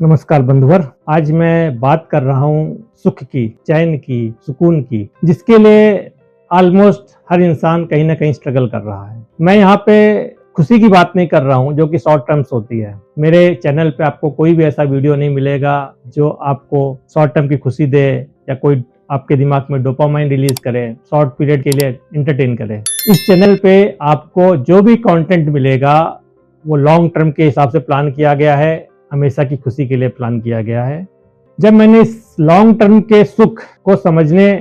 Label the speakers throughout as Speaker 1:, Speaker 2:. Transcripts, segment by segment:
Speaker 1: नमस्कार बंधुवर। आज मैं बात कर रहा हूँ सुख की, चैन की, सुकून की, जिसके लिए ऑलमोस्ट हर इंसान कहीं ना कहीं स्ट्रगल कर रहा है। मैं यहाँ पे खुशी की बात नहीं कर रहा हूँ जो कि शॉर्ट टर्म्स होती है। मेरे चैनल पे आपको कोई भी ऐसा वीडियो नहीं मिलेगा जो आपको शॉर्ट टर्म की खुशी दे या कोई आपके दिमाग में डोपामाइन रिलीज करे, शॉर्ट पीरियड के लिए एंटरटेन करे। इस चैनल पे आपको जो भी कंटेंट मिलेगा वो लॉन्ग टर्म के हिसाब से प्लान किया गया है, हमेशा की खुशी के लिए प्लान किया गया है। जब मैंने इस लॉन्ग टर्म के सुख को समझने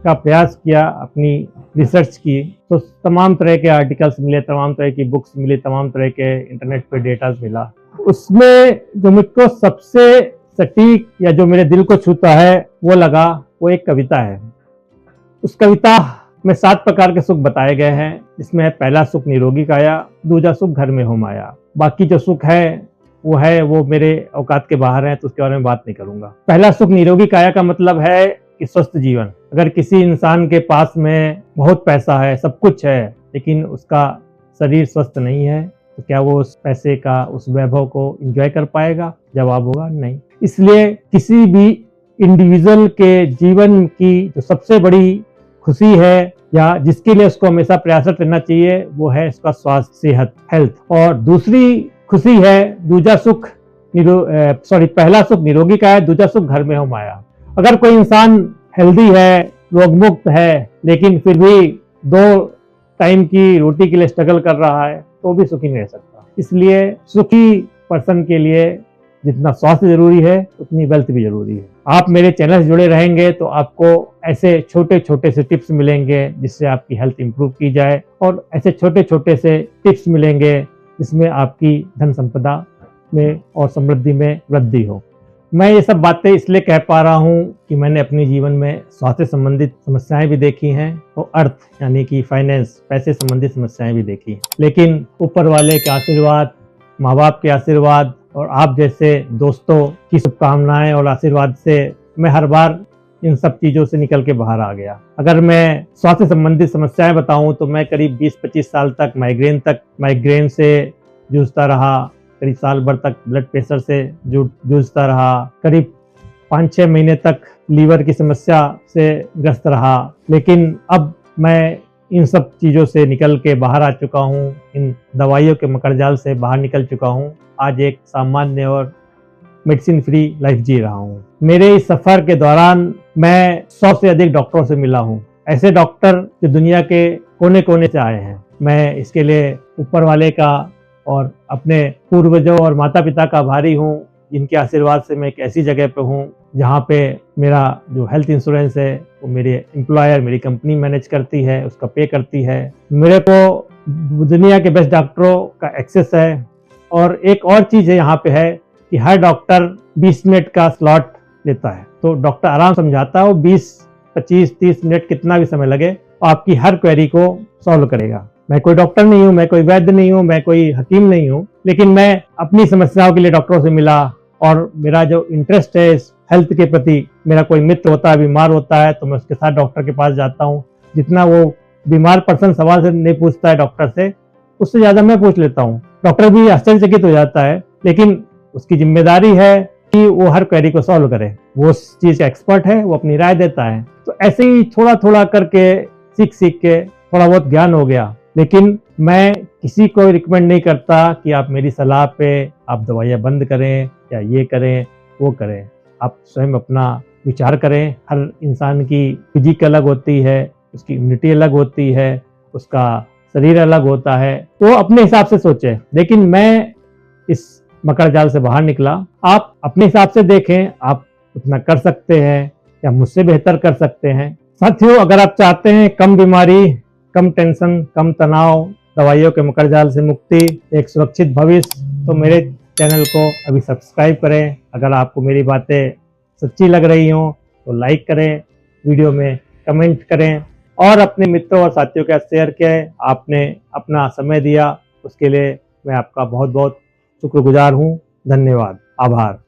Speaker 1: का प्रयास किया, अपनी रिसर्च की, तो तमाम तरह के आर्टिकल्स मिले, तमाम तरह की बुक्स मिली, तमाम तरह के इंटरनेट पे डेटास मिला। उसमें जो मुझको सबसे सटीक या जो मेरे दिल को छूता है वो लगा, वो एक कविता है। उस कविता में 7 प्रकार के सुख बताए गए हैं, जिसमें पहला सुख निरोगी काया, दूसरा सुख घर में हो माया। बाकी जो सुख है वो मेरे औकात के बाहर है, तो उसके बारे में बात नहीं करूंगा। पहला सुख निरोगी काया का मतलब है कि स्वस्थ जीवन। अगर किसी इंसान के पास में बहुत पैसा है, सब कुछ है, लेकिन उसका शरीर स्वस्थ नहीं है, तो क्या वो उस पैसे का, उस वैभव को एंजॉय कर पाएगा? जवाब होगा नहीं। इसलिए किसी भी इंडिविजुअल के जीवन की जो सबसे बड़ी खुशी है या जिसके लिए उसको हमेशा प्रयासरत रहना चाहिए, वो है उसका स्वास्थ्य, सेहत, हेल्थ। और दूसरी खुशी है दूजा सुख पहला सुख निरोगी का है, दूजा सुख घर में हो माया। अगर कोई इंसान हेल्दी है, रोगमुक्त है, लेकिन फिर भी 2 टाइम की रोटी के लिए स्ट्रगल कर रहा है, तो भी सुखी नहीं रह सकता। इसलिए सुखी पर्सन के लिए जितना स्वास्थ्य जरूरी है, उतनी वेल्थ भी जरूरी है। आप मेरे चैनल से जुड़े रहेंगे तो आपको ऐसे छोटे छोटे से टिप्स मिलेंगे जिससे आपकी हेल्थ इंप्रूव की जाए, और ऐसे छोटे छोटे से टिप्स मिलेंगे जिसमें आपकी धन संपदा में और समृद्धि में वृद्धि हो। मैं ये सब बातें इसलिए कह पा रहा हूँ कि मैंने अपने जीवन में स्वास्थ्य संबंधित समस्याएं भी देखी हैं और अर्थ यानी कि फाइनेंस, पैसे संबंधित समस्याएं भी देखी हैं। लेकिन ऊपर वाले के आशीर्वाद, माँ बाप के आशीर्वाद और आप जैसे दोस्तों की शुभकामनाएं और आशीर्वाद से मैं हर बार इन सब चीजों से निकल के बाहर आ गया। अगर मैं स्वास्थ्य संबंधित समस्याएं बताऊं तो मैं करीब 20-25 साल तक माइग्रेन से जूझता रहा, करीब साल भर तक ब्लड प्रेशर से जूझता रहा, करीब 5-6 महीने तक लीवर की समस्या से ग्रस्त रहा। लेकिन अब मैं इन सब चीज़ों से निकल के बाहर आ चुका हूँ, इन दवाइयों के मकड़जाल से बाहर निकल चुका हूँ। आज एक सामान्य और मेडिसिन फ्री लाइफ जी रहा हूँ। मेरे इस सफर के दौरान मैं 100 से अधिक डॉक्टरों से मिला हूँ, ऐसे डॉक्टर जो दुनिया के कोने कोने से आए हैं। मैं इसके लिए ऊपर वाले का और अपने पूर्वजों और माता पिता का आभारी हूँ, जिनके आशीर्वाद से मैं एक ऐसी जगह पे हूँ जहाँ पे मेरा जो हेल्थ इंश्योरेंस है वो मेरे एम्प्लॉयर, मेरी कंपनी मैनेज करती है, उसका पे करती है। मेरे को दुनिया के बेस्ट डॉक्टरों का एक्सेस है। और एक और चीज़ है यहाँ पे है कि हर डॉक्टर 20 मिनट का स्लॉट लेता है, तो डॉक्टर आराम समझाता है, वो 20-25-30 मिनट कितना भी समय लगे आपकी हर क्वेरी को सॉल्व करेगा। मैं कोई डॉक्टर नहीं हूँ, मैं कोई वैद्य नहीं हूँ, मैं कोई हकीम नहीं हूँ, लेकिन मैं अपनी समस्याओं के लिए डॉक्टरों से मिला। और मेरा जो इंटरेस्ट है इस हेल्थ के प्रति, मेरा कोई मित्र होता है, बीमार होता है, तो मैं उसके साथ डॉक्टर के पास जाता हूँ। जितना वो बीमार पर्सन सवाल से नहीं पूछता है डॉक्टर से, उससे ज्यादा मैं पूछ लेता हूँ। डॉक्टर भी आश्चर्यचकित हो जाता है, लेकिन उसकी जिम्मेदारी है कि वो हर क्वेरी को सॉल्व करे। वो उस चीज का एक्सपर्ट है, वो अपनी राय देता है। तो ऐसे ही थोड़ा थोड़ा करके सीख के थोड़ा बहुत ज्ञान हो गया। लेकिन मैं किसी को रिकमेंड नहीं करता कि आप मेरी सलाह पे आप दवाइयाँ बंद करें या ये करें वो करें। आप स्वयं अपना विचार करें। हर इंसान की फिजिक अलग होती है, उसकी इम्यूनिटी अलग होती है, उसका शरीर अलग होता है, वो अपने हिसाब से सोचे। लेकिन मैं इस मकर जाल से बाहर निकला। आप अपने हिसाब से देखें, आप उतना कर सकते हैं या मुझसे बेहतर कर सकते हैं। साथियों, अगर आप चाहते हैं कम बीमारी, कम टेंशन, कम तनाव, दवाइयों के मकर जाल से मुक्ति, एक सुरक्षित भविष्य, तो मेरे चैनल को अभी सब्सक्राइब करें। अगर आपको मेरी बातें सच्ची लग रही हो तो लाइक करें, वीडियो में कमेंट करें और अपने मित्रों और साथियों के साथ शेयर करें। आपने अपना समय दिया, उसके लिए मैं आपका बहुत बहुत शुक्रगुजार हूँ। धन्यवाद, आभार।